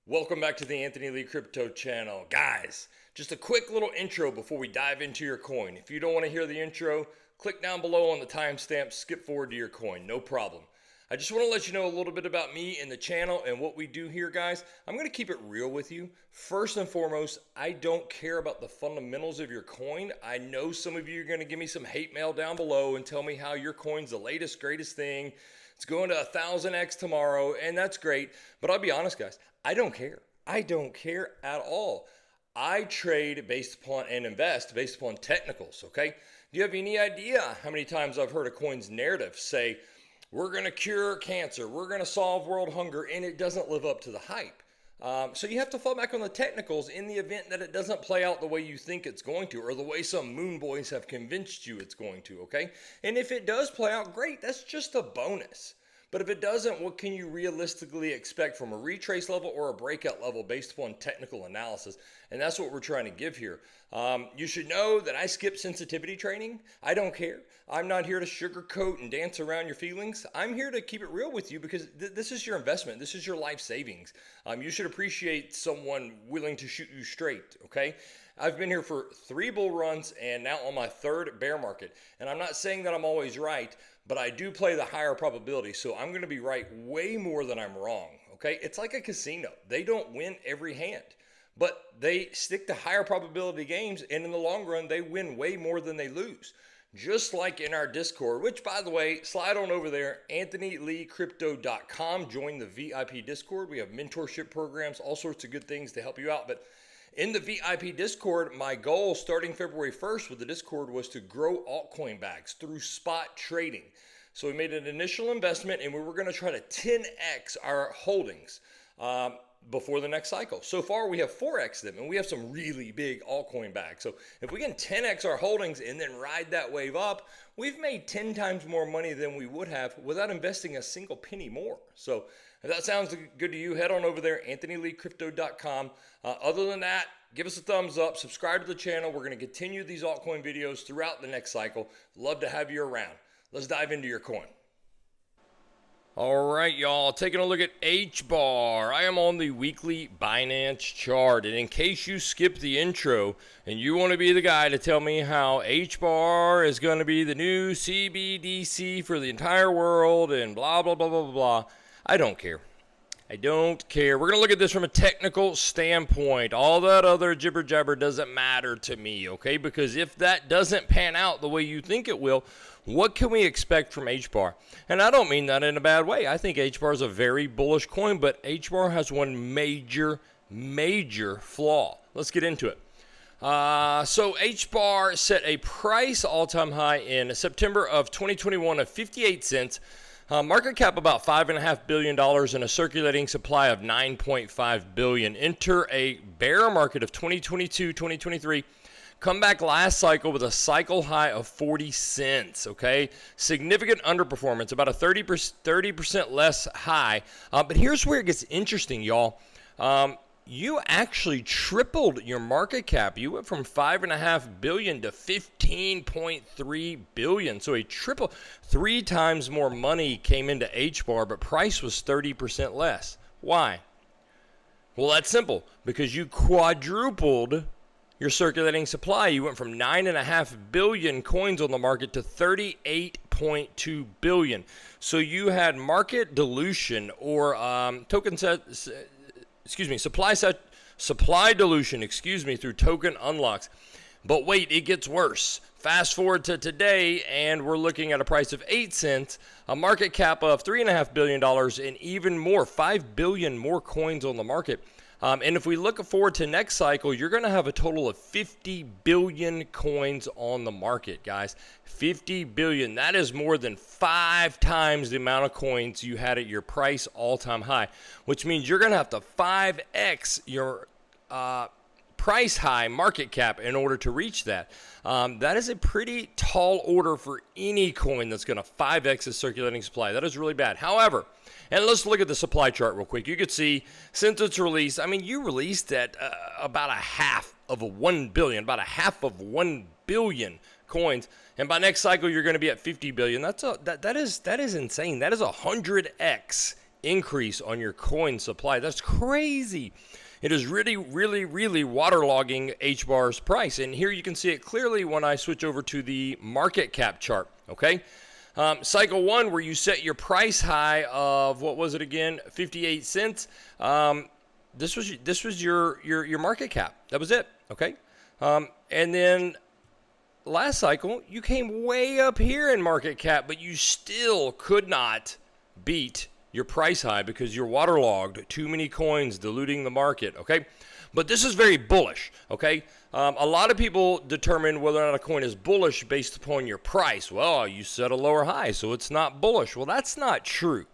Welcome back to the Anthony Lee Crypto channel. Guys, just a quick little intro before we dive into your coin. If you don't want to hear the intro, click down below on the timestamp, skip forward to your coin, no problem. I just want to let you know a little bit about me and the channel and what we do here, guys. I'm going to keep it real with you. First and foremost, I don't care about the fundamentals of your coin. I know some of you are going to give me some hate mail down below and tell me how your coin's the latest, greatest thing. It's going to 1000x tomorrow, and that's great. But I'll be honest, guys, I don't care. I don't care at all. I trade based upon and invest based upon technicals, okay? Do you have any idea how many times I've heard a coin's narrative say, we're going to cure cancer, we're going to solve world hunger, and it doesn't live up to the hype? So you have to fall back on the technicals in the event that it doesn't play out the way you think it's going to, or the way some moon boys have convinced you it's going to, okay? And if it does play out, great, that's just a bonus. But if it doesn't, what can you realistically expect from a retrace level or a breakout level based upon technical analysis? And that's what we're trying to give here. You should know that I skip sensitivity training. I don't care. I'm not here to sugarcoat and dance around your feelings. I'm here to keep it real with you because this is your investment. This is your life savings. You should appreciate someone willing to shoot you straight, okay? I've been here for 3 bull runs and now on my 3rd bear market. And I'm not saying that I'm always right, but I do play the higher probability. So I'm going to be right way more than I'm wrong, okay? It's like a casino. They don't win every hand, but they stick to higher probability games. And in the long run, they win way more than they lose. Just like in our Discord, which by the way, slide on over there, AnthonyLeeCrypto.com. Join the VIP Discord. We have mentorship programs, all sorts of good things to help you out. But in the VIP Discord, my goal starting February 1st with the Discord was to grow altcoin bags through spot trading. So we made an initial investment and we were going to try to 10x our holdings before the next cycle. So far, we have 4x them and we have some really big altcoin bags. So if we can 10x our holdings and then ride that wave up, we've made 10 times more money than we would have without investing a single penny more. So if that sounds good to you, head on over there, AnthonyLeeCrypto.com. Other than that, give us a thumbs up, subscribe to the channel. We're going to continue these altcoin videos throughout the next cycle. Love to have you around. Let's dive into your coin. All right, y'all, taking a look at HBAR. I am on the weekly Binance chart. And in case you skipped the intro and you want to be the guy to tell me how HBAR is going to be the new CBDC for the entire world and blah, blah, blah, blah, blah, blah, I don't care. I don't care. We're going to look at this from a technical standpoint. All that other jibber jabber doesn't matter to me, okay? Because if that doesn't pan out the way you think it will, what can we expect from HBAR? And I don't mean that in a bad way. I think HBAR is a very bullish coin, but HBAR has one major flaw. Let's get into it. So HBAR set a price all-time high in September of 2021 of 58 cents. Market cap about $5.5 billion and a circulating supply of 9.5 billion. Enter a bear market of 2022-2023. Come back last cycle with a cycle high of 40 cents, okay? Significant underperformance, about a 30% less high. But here's where it gets interesting, y'all. You actually tripled your market cap. You went from $5.5 billion to $15.3 billion. So a triple, 3 times more money came into HBAR, but price was 30% less. Why? Well, that's simple. Because you quadrupled your circulating supply. You went from 9.5 billion coins on the market to 38.2 billion. So you had market dilution or supply dilution, through token unlocks. But wait, it gets worse. Fast forward to today, and we're looking at a price of 8 cents, a market cap of $3.5 billion, and even more, 5 billion more coins on the market. And if we look forward to next cycle, you're going to have a total of 50 billion coins on the market, guys. 50 billion. That is more than 5 times the amount of coins you had at your price all-time high, which means you're going to have to 5x your price high market cap in order to reach that. That is a pretty tall order for any coin that's going to 5x the circulating supply. That is really bad. However, and let's look at the supply chart real quick. You could see since its release, I mean, you released at about a half of 1 billion coins. And by next cycle, you're going to be at 50 billion. That is insane. That is 100x increase on your coin supply. That's crazy. It is really, really, really waterlogging HBAR's price. And here you can see it clearly when I switch over to the market cap chart, okay? Cycle 1, where you set your price high of, what was it again, 58 cents. This was your market cap. That was it, okay? And then last cycle, you came way up here in market cap, but you still could not beat your price high because you're waterlogged, too many coins diluting the market, okay? But this is very bullish, okay? A lot of people determine whether or not a coin is bullish based upon your price. Well, you set a lower high, so it's not bullish. Well, that's not true,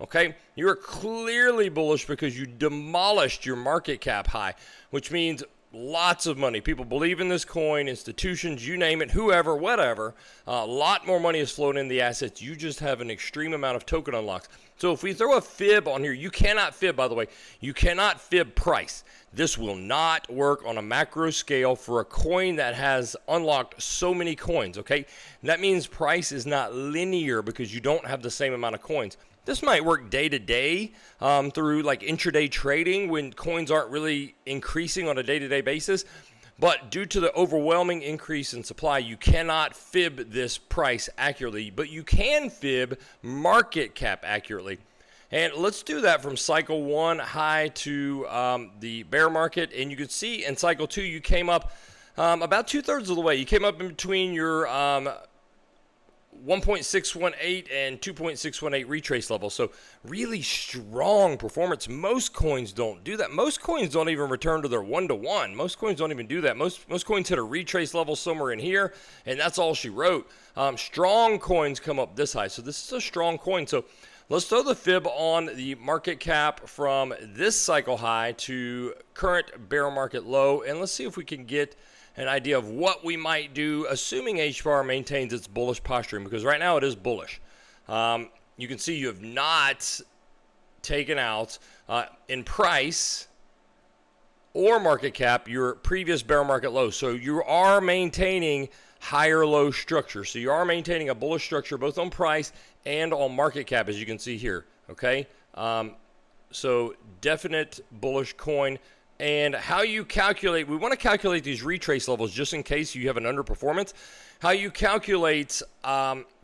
okay? You're clearly bullish because you demolished your market cap high, which means lots of money. People believe in this coin, institutions, you name it, whoever, whatever. A lot more money is flowing in the assets. You just have an extreme amount of token unlocks. So if we throw a fib on here, you cannot fib, by the way, you cannot fib price. This will not work on a macro scale for a coin that has unlocked so many coins, okay? And that means price is not linear because you don't have the same amount of coins. This might work day to day through like intraday trading when coins aren't really increasing on a day-to-day basis. But due to the overwhelming increase in supply, you cannot fib this price accurately, but you can fib market cap accurately. And let's do that from cycle 1 high to the bear market. And you can see in cycle 2, you came up about 2/3 of the way. You came up in between your 1.618 and 2.618 retrace level. So really strong performance. Most coins don't do that. Most coins don't even return to their 1-to-1. Most coins don't even do that. Most coins hit a retrace level somewhere in here, and that's all she wrote. Strong coins come up this high. So this is a strong coin. So let's throw the fib on the market cap from this cycle high to current bear market low, and let's see if we can get an idea of what we might do, assuming HBAR maintains its bullish posturing, because right now it is bullish. You can see you have not taken out in price or market cap your previous bear market low. So you are maintaining higher low structure. So you are maintaining a bullish structure both on price and on market cap, as you can see here, okay? So definite bullish coin. And how you calculate, we want to calculate these retrace levels just in case you have an underperformance. How you calculate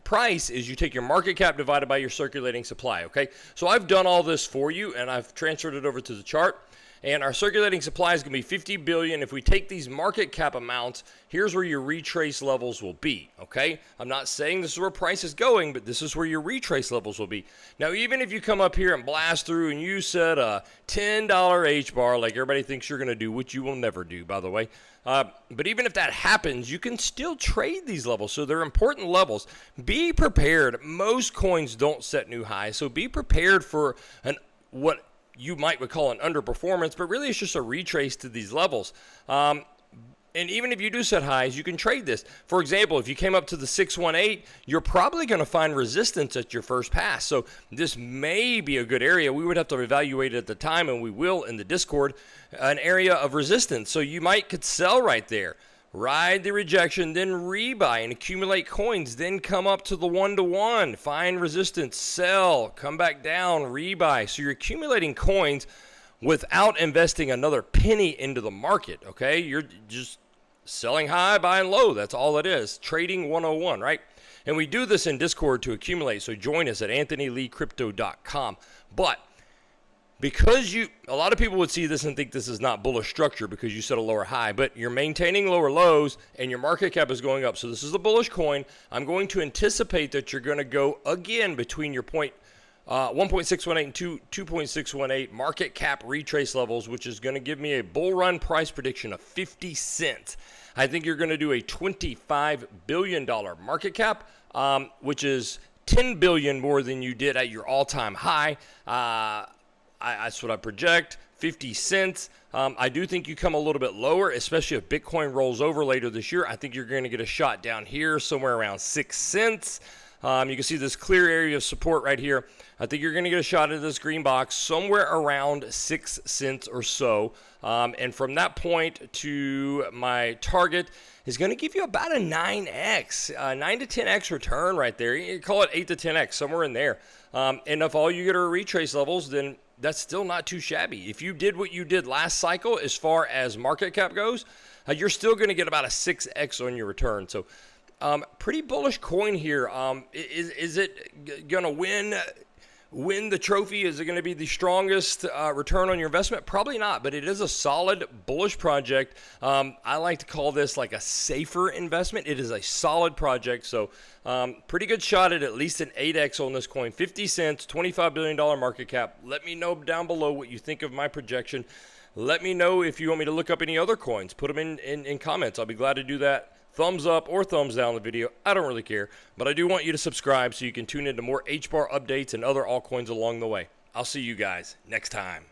price is you take your market cap divided by your circulating supply, okay? So I've done all this for you, and I've transferred it over to the chart. And our circulating supply is going to be 50 billion. If we take these market cap amounts, here's where your retrace levels will be, okay? I'm not saying this is where price is going, but this is where your retrace levels will be. Now, even if you come up here and blast through and you set a $10 HBAR like everybody thinks you're going to do, which you will never do, by the way, but even if that happens, you can still trade these levels. So they're important levels. Be prepared. Most coins don't set new highs, so be prepared for what you might call an underperformance, but really it's just a retrace to these levels. And even if you do set highs, you can trade this. For example, if you came up to the 618, you're probably going to find resistance at your first pass. So this may be a good area. We would have to evaluate it at the time, and we will in the Discord, an area of resistance. So you could sell right there. Ride the rejection, then rebuy and accumulate coins, then come up to the 1-to-1, find resistance, sell, come back down, rebuy. So you're accumulating coins without investing another penny into the market, okay? You're just selling high, buying low. That's all it is. Trading 101, right? And we do this in Discord to accumulate, so join us at anthonyleecrypto.com. But because a lot of people would see this and think this is not bullish structure because you set a lower high, but you're maintaining lower lows and your market cap is going up. So this is a bullish coin. I'm going to anticipate that you're going to go again between your 1.618 and 2.618 market cap retrace levels, which is going to give me a bull run price prediction of 50 cents. I think you're going to do a $25 billion market cap, which is $10 billion more than you did at your all-time high. That's what I project, 50 cents. I do think you come a little bit lower, especially if Bitcoin rolls over later this year. I think you're going to get a shot down here somewhere around 6 cents. You can see this clear area of support right here. I think you're going to get a shot at this green box somewhere around 6 cents or so. And from that point to my target is going to give you about a 9x, 9 to 10x return right there. You call it 8 to 10x, somewhere in there. And if all you get are retrace levels, then that's still not too shabby. If you did what you did last cycle as far as market cap goes, you're still going to get about a 6x on your return. So pretty bullish coin here. Is it going to win the trophy? Is it going to be the strongest return on your investment? Probably not, but it is a solid bullish project. I like to call this like a safer investment. It is a solid project, so pretty good shot at least an 8x on this coin. 50 cents, $25 billion market cap. Let me know down below what you think of my projection. Let me know if you want me to look up any other coins. Put them in comments. I'll be glad to do that. Thumbs up or thumbs down the video. I don't really care, but I do want you to subscribe so you can tune into more HBAR updates and other altcoins along the way. I'll see you guys next time.